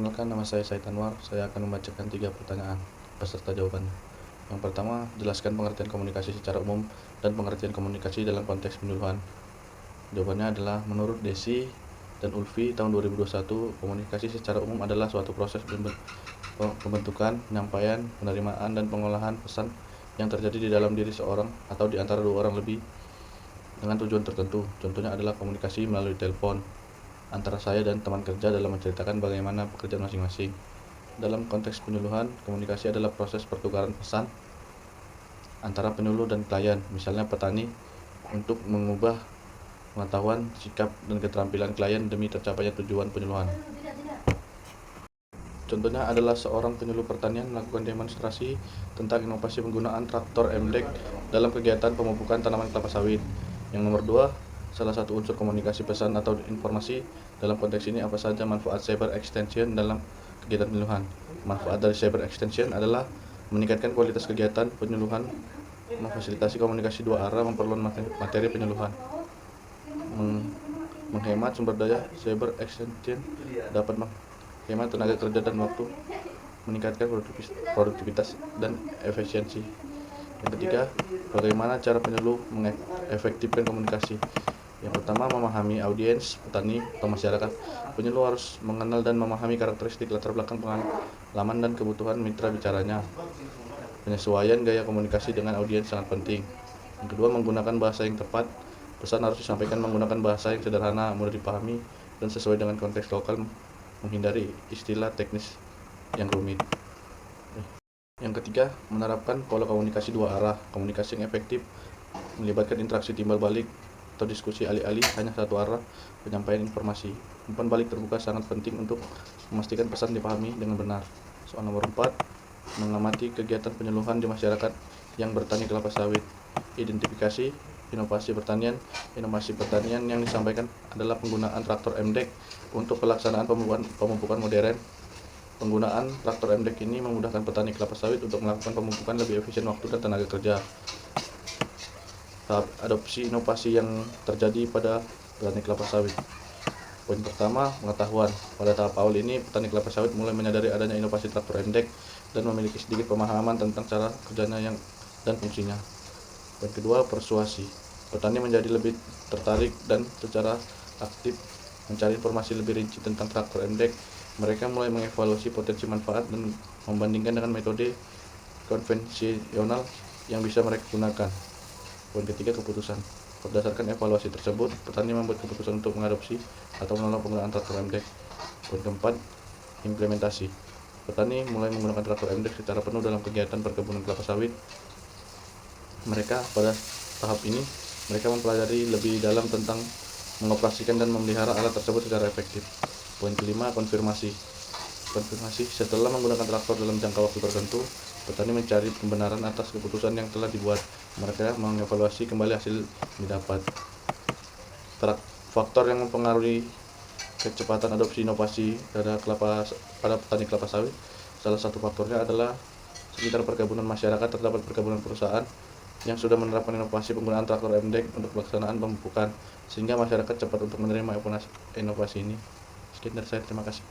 Perkenalkan, nama saya Said Anwar. Saya akan membacakan 3 pertanyaan beserta jawabannya. Yang pertama, jelaskan pengertian komunikasi secara umum dan pengertian komunikasi dalam konteks penyuluhan. Jawabannya adalah menurut Desi dan Ulfi tahun 2021, komunikasi secara umum adalah suatu proses pembentukan, penyampaian, penerimaan, dan pengolahan pesan yang terjadi di dalam diri seorang atau di antara dua orang lebih dengan tujuan tertentu. Contohnya adalah komunikasi melalui telepon antara saya dan teman kerja dalam menceritakan bagaimana pekerjaan masing-masing. Dalam konteks penyuluhan, komunikasi adalah proses pertukaran pesan antara penyuluh dan klien, misalnya petani, untuk mengubah pengetahuan, sikap, dan keterampilan klien demi tercapainya tujuan penyuluhan. Contohnya adalah seorang penyuluh pertanian melakukan demonstrasi tentang inovasi penggunaan traktor MDEK dalam kegiatan pemupukan tanaman kelapa sawit. Yang nomor 2, salah satu unsur komunikasi pesan atau informasi dalam konteks ini apa saja manfaat cyber extension dalam kegiatan penyuluhan. Manfaat dari cyber extension adalah meningkatkan kualitas kegiatan penyuluhan, memfasilitasi komunikasi dua arah, memperluas materi penyuluhan, menghemat sumber daya. Cyber extension dapat menghemat tenaga kerja dan waktu, meningkatkan produktivitas dan efisiensi. Yang ketiga, bagaimana cara penyuluh mengefektifkan komunikasi. Yang pertama, memahami audiens, petani, atau masyarakat. Penyuluh harus mengenal dan memahami karakteristik, latar belakang, pengalaman, dan kebutuhan mitra bicaranya. Penyesuaian gaya komunikasi dengan audiens sangat penting. Yang kedua, menggunakan bahasa yang tepat. Pesan harus disampaikan menggunakan bahasa yang sederhana, mudah dipahami, dan sesuai dengan konteks lokal, menghindari istilah teknis yang rumit. Yang ketiga, menerapkan pola komunikasi dua arah. Komunikasi yang efektif melibatkan interaksi timbal balik atau diskusi alih-alih hanya satu arah penyampaian informasi. Umpan balik terbuka sangat penting untuk memastikan pesan dipahami dengan benar. Soal nomor 4, mengamati kegiatan penyuluhan di masyarakat yang bertani kelapa sawit. Identifikasi inovasi pertanian. Inovasi pertanian yang disampaikan adalah penggunaan traktor MDEK untuk pelaksanaan pemupukan modern. Penggunaan traktor MDEK ini memudahkan petani kelapa sawit untuk melakukan pemupukan lebih efisien waktu dan tenaga kerja. Tahap adopsi inovasi yang terjadi pada petani kelapa sawit. Poin pertama, pengetahuan. Pada tahap awal ini, petani kelapa sawit mulai menyadari adanya inovasi traktor MDEK dan memiliki sedikit pemahaman tentang cara kerjanya dan fungsinya. Poin kedua, persuasi. Petani menjadi lebih tertarik dan secara aktif mencari informasi lebih rinci tentang traktor MDEK. Mereka mulai mengevaluasi potensi manfaat dan membandingkan dengan metode konvensional yang bisa mereka gunakan. Poin ketiga, keputusan. Berdasarkan evaluasi tersebut, petani membuat keputusan untuk mengadopsi atau menolak penggunaan traktor MDEK. Poin keempat, implementasi. Petani mulai menggunakan traktor MDEK secara penuh dalam kegiatan perkebunan kelapa sawit. Pada tahap ini, mereka mempelajari lebih dalam tentang mengoperasikan dan memelihara alat tersebut secara efektif. Poin kelima, konfirmasi. Setelah menggunakan traktor dalam jangka waktu tertentu, petani mencari pembenaran atas keputusan yang telah dibuat. Mereka mengevaluasi kembali hasil didapat. Faktor yang mempengaruhi kecepatan adopsi inovasi pada petani kelapa sawit, salah satu faktornya adalah sekitar perkebunan masyarakat terdapat perkebunan perusahaan yang sudah menerapkan inovasi penggunaan traktor MDEK untuk pelaksanaan pemupukan, sehingga masyarakat cepat untuk menerima inovasi ini. Sekian dari saya, terima kasih.